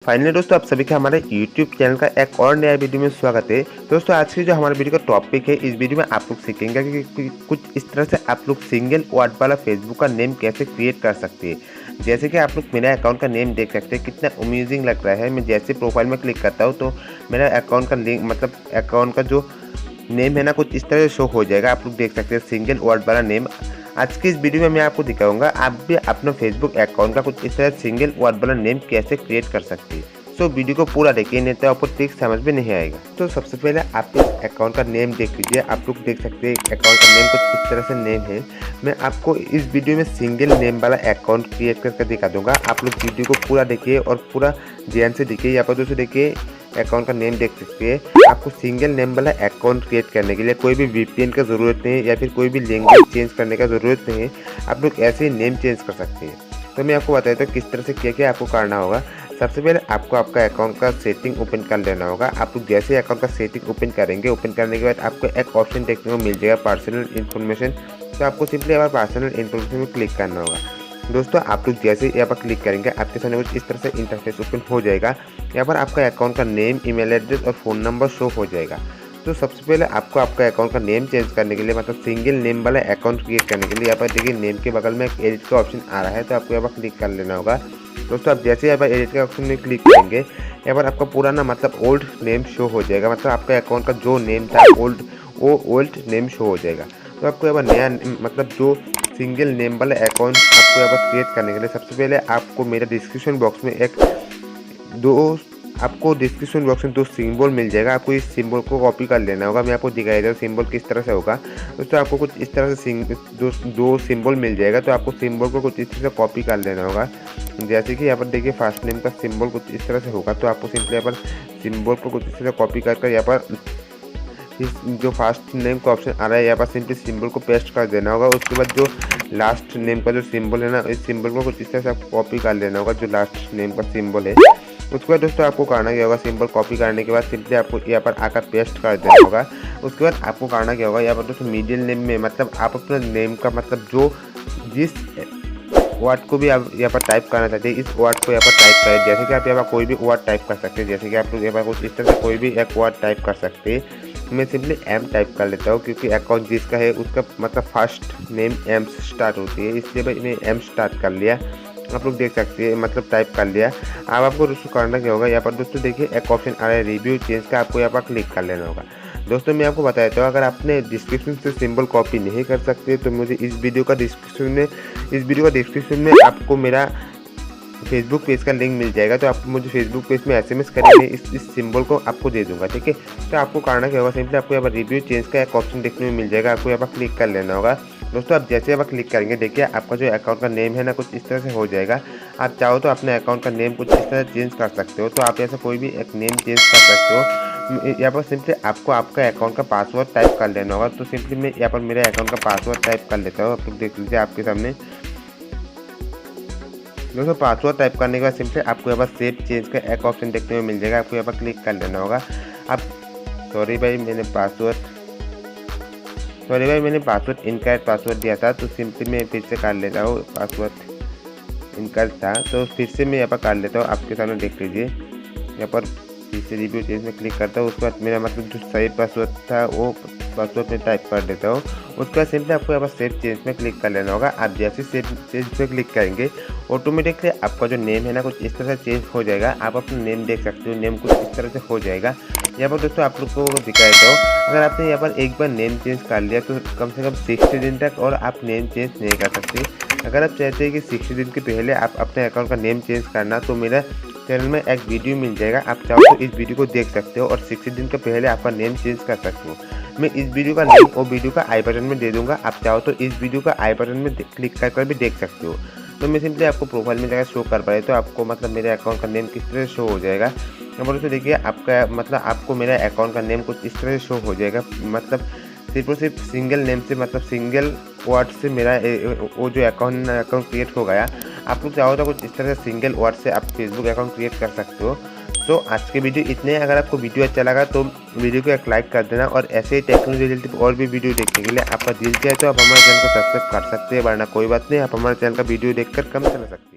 Finally दोस्तों आप सभी का हमारे YouTube चैनल का एक और नया वीडियो में स्वागत है। दोस्तों आज की जो हमारे वीडियो का टॉपिक है, इस वीडियो में आप लोग सीखेंगे कि कुछ इस तरह से आप लोग सिंगल वर्ड वाला फेसबुक का नेम कैसे क्रिएट कर सकते हैं। जैसे कि आप लोग मेरा अकाउंट का नेम देख सकते हैं, कितना अमेजिंग लग रहा है। मैं जैसे प्रोफाइल में क्लिक करता हूँ तो मेरा अकाउंट का लिंक मतलब अकाउंट का जो नेम है ना, कुछ इस तरह से शो हो जाएगा। आप लोग देख सकते हैं सिंगल वर्ड वाला नेम। आज की इस वीडियो में मैं आपको दिखाऊंगा आप भी अपना फेसबुक अकाउंट का कुछ इस तरह सिंगल वर्ड वाला नेम कैसे क्रिएट कर सकते हैं। तो वीडियो को पूरा देखिए, नहीं तो आपको ट्रिक समझ में नहीं आएगा। तो सबसे पहले आप इस अकाउंट का नेम देख लीजिए। आप लोग देख सकते हैं अकाउंट का नेम कुछ इस तरह से नेम है। मैं आपको इस वीडियो में सिंगल नेम वाला अकाउंट क्रिएट करके दिखा दूंगा। आप लोग वीडियो को पूरा देखिए और पूरा ध्यान से देखिए। यहाँ पर दोस्तों देखिए अकाउंट का नेम देख सकते हैं। आपको सिंगल नेम वाला अकाउंट क्रिएट करने के लिए कोई भी VPN का ज़रूरत नहीं है या फिर कोई भी लैंग्वेज चेंज करने का ज़रूरत नहीं है। आप लोग ऐसे ही नेम चेंज कर सकते हैं। तो मैं आपको बताता हूँ किस तरह से क्या क्या आपको करना होगा। सबसे पहले आपको आपका अकाउंट का सेटिंग ओपन कर लेना होगा। आप लोग जैसे अकाउंट का सेटिंग ओपन करेंगे, ओपन करने के बाद आपको एक ऑप्शन देखने को मिल जाएगा पर्सनल इन्फॉर्मेशन। तो आपको सिंपली यहाँ पर पर्सनल इन्फॉर्मेशन में क्लिक करना होगा। दोस्तों आप लोग जैसे यहाँ पर क्लिक करेंगे, आपके सामने कुछ इस तरह से इंटरफेस ओपन हो जाएगा। यहाँ पर आपका अकाउंट का नेम, ईमेल एड्रेस और फ़ोन नंबर शो हो जाएगा। तो सबसे पहले आपको आपका अकाउंट का नेम चेंज करने के लिए, मतलब सिंगल नेम वाला अकाउंट क्रिएट करने के लिए, यहाँ पर देखिए नेम के बगल में एक एडिट का ऑप्शन आ रहा है। तो आपको यहाँ पर क्लिक कर लेना होगा। दोस्तों आप जैसे यहाँ पर एडिट के ऑप्शन में क्लिक करेंगे, यहाँ पर आपका पुराना मतलब ओल्ड नेम शो हो जाएगा। मतलब आपका अकाउंट का जो नेम था ओल्ड नेम शो हो जाएगा। तो आपको यहाँ पर नया मतलब जो सिंगल नेम वाला अकाउंट आपको यहाँ पर क्रिएट करने के लिए सबसे पहले आपको मेरे डिस्क्रिप्शन बॉक्स में डिस्क्रिप्शन बॉक्स में 2 सिंबल मिल जाएगा। आपको इस सिंबल को कॉपी कर लेना होगा। मैं आपको दिखाई दे रहा हूँ सिंबल किस तरह से होगा। दोस्तों आपको कुछ इस तरह से दो सिंबल मिल जाएगा। तो आपको सिंबल को कुछ इस तरह से कॉपी कर लेना होगा। जैसे कि यहाँ पर देखिए फर्स्ट नेम का सिंबल कुछ इस तरह से होगा। तो आपको सिंपली यहाँ पर सिंबल को कुछ इस तरह कॉपी कर यहाँ पर इस जो फर्स्ट नेम का ऑप्शन आ रहा है, यहाँ पर सिंपली सिंबल को पेस्ट कर देना होगा। उसके बाद जो लास्ट नेम का जो सिंबल है ना, इस सिंबल को कुछ इस तरह से आपको कॉपी कर लेना होगा, जो लास्ट नेम का सिंबल है। उसके बाद दोस्तों आपको करना क्या होगा, सिंबल कॉपी करने के बाद सिंपली आपको यहाँ पर आकर पेस्ट कर देना होगा। उसके बाद आपको करना क्या होगा, यहाँ पर दोस्तों मिडिल नेम में मतलब आप अपना नेम का मतलब जो जिस वर्ड को भी आप यहाँ पर टाइप करना चाहते हैं, इस वर्ड को यहाँ पर टाइप करें। जैसे कि आप यहाँ पर कोई भी वर्ड टाइप कर सकते हैं। जैसे कि आप लोग यहाँ पर कुछ इस तरह से कोई भी एक वर्ड टाइप कर सकते हैं। मैं सिंपली एम टाइप कर लेता हूँ, क्योंकि अकाउंट जिसका है उसका मतलब फर्स्ट नेम एम से स्टार्ट होती है, इसलिए मैंने एम स्टार्ट कर लिया। आप लोग देख सकते हैं मतलब टाइप कर लिया। अब आपको दोस्तों करना क्या होगा, यहाँ पर दोस्तों देखिए एक ऑप्शन आ रहा है रिव्यू चेंज का, आपको यहाँ पर क्लिक कर लेना होगा। दोस्तों मैं आपको बता देता हूँ, अगर आपने डिस्क्रिप्शन से सिंबल कॉपी नहीं कर सकते तो मुझे इस वीडियो का डिस्क्रिप्शन में आपको मेरा फेसबुक पेज का लिंक मिल जाएगा। तो आप मुझे फेसबुक पेज में SMS करेंगे, इस सिंबल को आपको दे दूंगा, ठीक है। तो आपको करना क्या होगा, सिंपली आपको यहाँ पर रिव्यू चेंज का एक ऑप्शन देखने में मिल जाएगा। आपको यहाँ पर क्लिक कर लेना होगा। दोस्तों आप जैसे यहाँ पर क्लिक करेंगे, देखिए आपका जो अकाउंट का नेम है ना, कुछ इस तरह से हो जाएगा। आप चाहो तो अपने अकाउंट का नेम कुछ इस तरह चेंज कर सकते हो। तो आप ऐसा कोई भी एक नेम चेंज कर सकते हो। यहाँ पर सिंपली आपको आपका अकाउंट का पासवर्ड टाइप कर लेना होगा। तो सिंपली मैं यहाँ पर मेरे अकाउंट का पासवर्ड टाइप कर लेता हूँ। आप लोग देख लीजिए आपके सामने। दोस्तों पासवर्ड टाइप करने के बाद सिंपली आपको यहाँ पर सेव चेंज का एक ऑप्शन देखने में मिल जाएगा। आपको यहाँ पर क्लिक कर लेना होगा। अब सॉरी भाई मैंने पासवर्ड इनकरेक्ट पासवर्ड दिया था। तो सिंपली मैं फिर से कर लेता हूँ, पासवर्ड इनकरेक्ट था तो फिर से मैं यहाँ पर कर लेता हूँ। आपके सामने देख लीजिए, यहाँ पर फिर से रिव्यू चेंज में क्लिक करता हूँ। उसके बाद मेरा मतलब जो सही पासवर्ड था वो पासवर्ड में टाइप कर देता हूँ। उसके बाद सिंपली आपको यहाँ पर सेव चेंज में क्लिक कर लेना होगा। आप जैसे सेव चेंज पे क्लिक करेंगे, ऑटोमेटिकली आपका जो नेम है ना, कुछ इस तरह से चेंज हो जाएगा। आप अपना नेम देख सकते हो, नेम कुछ इस तरह से हो जाएगा। यहाँ पर दोस्तों आप लोग को दिखा देता हूँ, अगर आपने यहाँ पर एक बार नेम चेंज कर लिया तो कम से कम 60 दिन तक और आप नेम चेंज नहीं कर सकते। अगर आप चाहते हैं कि 60 दिन के पहले आप अपने अकाउंट का नेम चेंज करना, तो मेरा चैनल में एक वीडियो मिल जाएगा। आप चाहो तो इस वीडियो को देख सकते हो और 60 दिन के पहले आपका नेम चेंज कर सकते हो। मैं इस वीडियो का लिंक और वीडियो का आई बटन में दे दूंगा। आप चाहो तो इस वीडियो का आई बटन में क्लिक कर भी देख सकते हो। तो मैं सिंपली आपको प्रोफाइल में जाकर शो कर पाए तो आपको मतलब मेरे अकाउंट का नेम किस तरह से शो हो जाएगा। यहाँ पर दोस्तों देखिए आपका मतलब आपको मेरा अकाउंट का नेम कुछ इस तरह से शो हो जाएगा। मतलब सिर्फ और सिर्फ सिंगल नेम से, मतलब सिंगल वर्ड से मेरा वो जो अकाउंट क्रिएट हो गया। आप लोग चाहो तो कुछ इस तरह से सिंगल वर्ड से आप फेसबुक अकाउंट क्रिएट कर सकते हो। तो आज के वीडियो इतने। अगर आपको वीडियो अच्छा लगा तो वीडियो को एक लाइक कर देना और ऐसे ही टेक्नोलॉजी रिलेटेड और भी वीडियो देखने के लिए आपका दिल चाहे तो आप हमारे चैनल को सब्सक्राइब कर सकते हैं, वरना कोई बात नहीं, आप हमारे चैनल का वीडियो देखकर कम चला सकते हैं।